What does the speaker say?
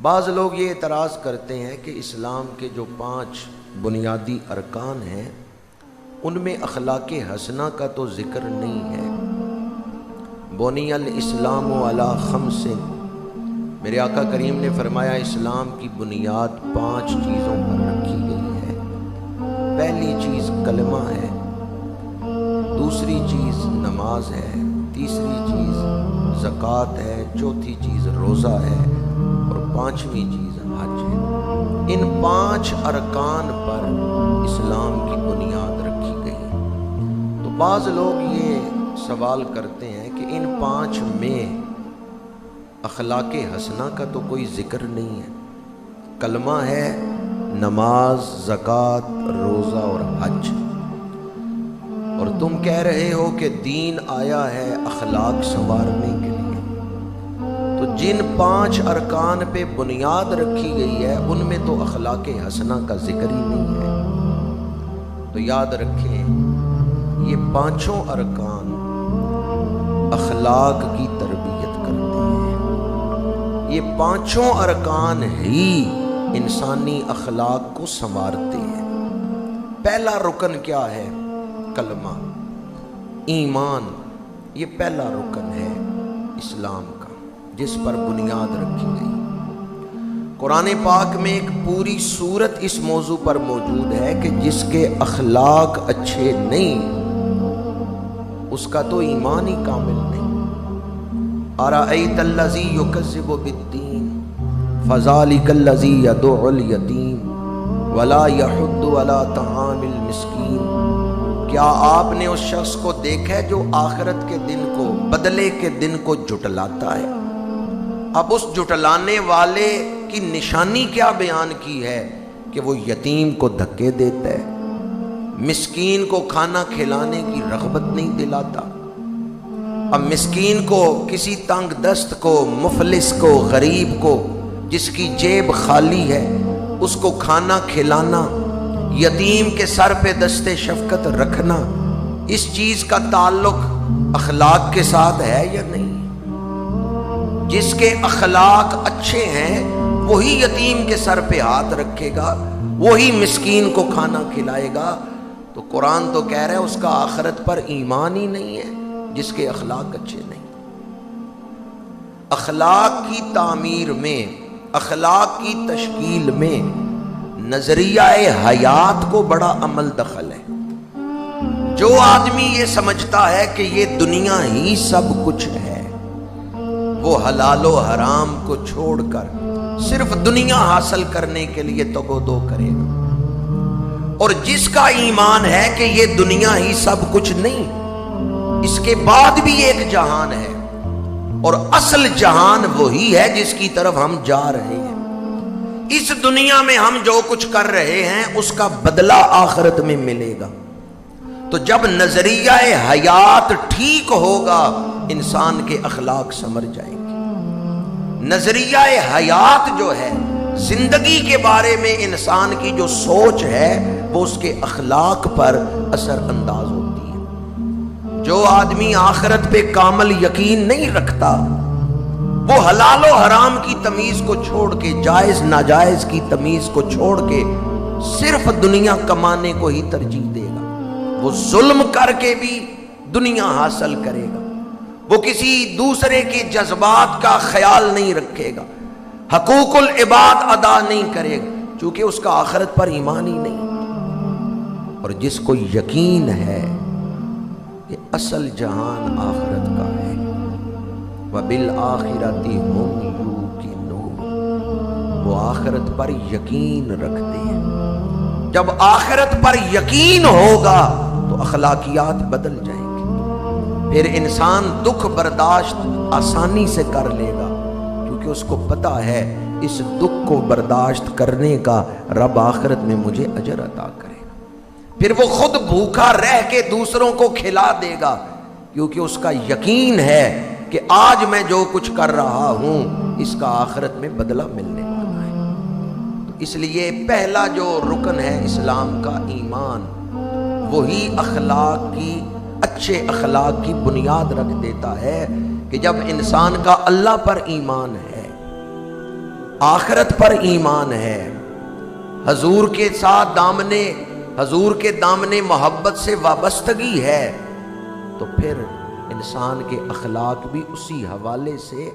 بعض لوگ یہ اعتراض کرتے ہیں کہ اسلام کے جو 5 بنیادی ارکان ہیں ان میں اخلاق حسنہ کا تو ذکر نہیں ہے۔ بنی الاسلام علی 5، میرے آقا کریم نے فرمایا اسلام کی بنیاد 5 چیزوں پر رکھی گئی ہے۔ پہلی چیز کلمہ ہے، دوسری چیز نماز ہے، تیسری چیز زکوٰۃ ہے، چوتھی چیز روزہ ہے اور 5ویں چیز حج ہے۔ ان 5 ارکان پر اسلام کی بنیاد رکھی گئی۔ تو بعض لوگ یہ سوال کرتے ہیں کہ ان 5 میں اخلاق حسنہ کا تو کوئی ذکر نہیں ہے۔ کلمہ ہے، نماز، زکوٰۃ، روزہ اور حج، اور تم کہہ رہے ہو کہ دین آیا ہے اخلاق سنوارنے کے لیے۔ تو جن 5 ارکان پہ بنیاد رکھی گئی ہے ان میں تو اخلاق حسنہ کا ذکر ہی نہیں ہے۔ تو یاد رکھیں یہ 5 ارکان اخلاق کی تربیت کرتے ہیں۔ یہ 5 ارکان ہی انسانی اخلاق کو سنوارتے ہیں۔ پہلا رکن کیا ہے؟ کلمہ، ایمان۔ یہ پہلا رکن ہے اسلام کا جس پر بنیاد رکھی گئی۔ قرآن پاک میں ایک پوری سورت اس موضوع پر موجود ہے کہ جس کے اخلاق اچھے نہیں اس کا تو ایمان ہی کامل نہیں۔ أَرَأَيْتَ الَّذِي يُكَذِّبُ بِالدِّينِ فَذَلِكَ الَّذِي يَدُعُّ الْيَتِيمَ وَلَا يَحُضُّ عَلَى طَعَامِ الْمِسْكِينِ۔ کیا آپ نے اس شخص کو دیکھا ہے جو آخرت کے دن کو، بدلے کے دن کو جھٹلاتا ہے؟ اب اس جھٹلانے والے کی نشانی کیا بیان کی ہے کہ وہ یتیم کو دھکے دیتا ہے، مسکین کو کھانا کھلانے کی رغبت نہیں دلاتا۔ اب مسکین کو، کسی تنگ دست کو، مفلس کو، غریب کو جس کی جیب خالی ہے اس کو کھانا کھلانا، یتیم کے سر پہ دست شفقت رکھنا، اس چیز کا تعلق اخلاق کے ساتھ ہے یا نہیں؟ جس کے اخلاق اچھے ہیں وہی یتیم کے سر پہ ہاتھ رکھے گا، وہی مسکین کو کھانا کھلائے گا۔ تو قرآن تو کہہ رہا ہے اس کا آخرت پر ایمان ہی نہیں ہے جس کے اخلاق اچھے نہیں۔ اخلاق کی تعمیر میں، اخلاق کی تشکیل میں نظریہ حیات کو بڑا عمل دخل ہے۔ جو آدمی یہ سمجھتا ہے کہ یہ دنیا ہی سب کچھ ہے، وہ حلال و حرام کو چھوڑ کر صرف دنیا حاصل کرنے کے لیے تگودو کرے گا۔ اور جس کا ایمان ہے کہ یہ دنیا ہی سب کچھ نہیں، اس کے بعد بھی ایک جہان ہے اور اصل جہان وہی ہے جس کی طرف ہم جا رہے ہیں۔ اس دنیا میں ہم جو کچھ کر رہے ہیں اس کا بدلہ آخرت میں ملے گا۔ تو جب نظریہ حیات ٹھیک ہوگا انسان کے اخلاق سمر جائیں گے۔ نظریہ حیات جو ہے، زندگی کے بارے میں انسان کی جو سوچ ہے وہ اس کے اخلاق پر اثر انداز ہوتی ہے۔ جو آدمی آخرت پہ کامل یقین نہیں رکھتا وہ حلال و حرام کی تمیز کو چھوڑ کے، جائز ناجائز کی تمیز کو چھوڑ کے صرف دنیا کمانے کو ہی ترجیح دے گا۔ وہ ظلم کر کے بھی دنیا حاصل کرے گا، وہ کسی دوسرے کے جذبات کا خیال نہیں رکھے گا، حقوق العباد ادا نہیں کرے گا، چونکہ اس کا آخرت پر ایمان ہی نہیں۔ اور جس کو یقین ہے کہ اصل جہان آخرت کا ہے، وَبِالْآخِرَةِ هُمْ يُوقِنُونَ، وہ آخرت پر یقین رکھتے ہیں۔ جب آخرت پر یقین ہوگا تو اخلاقیات بدل جائیں گے، پھر انسان دکھ برداشت آسانی سے کر لے گا، کیونکہ اس کو پتا ہے اس دکھ کو برداشت کرنے کا رب آخرت میں مجھے اجر عطا کرے گا۔ پھر وہ خود بھوکا رہ کے دوسروں کو کھلا دے گا، کیونکہ اس کا یقین ہے کہ آج میں جو کچھ کر رہا ہوں اس کا آخرت میں بدلہ ملنے والا ہے۔ تو اس لیے پہلا جو رکن ہے اسلام کا، ایمان، وہی اخلاق کی، اچھے اخلاق کی بنیاد رکھ دیتا ہے کہ جب انسان کا اللہ پر ایمان ہے، آخرت پر ایمان ہے، حضور کے ساتھ حضور کے دامن محبت سے وابستگی ہے، تو پھر انسان کے اخلاق بھی اسی حوالے سے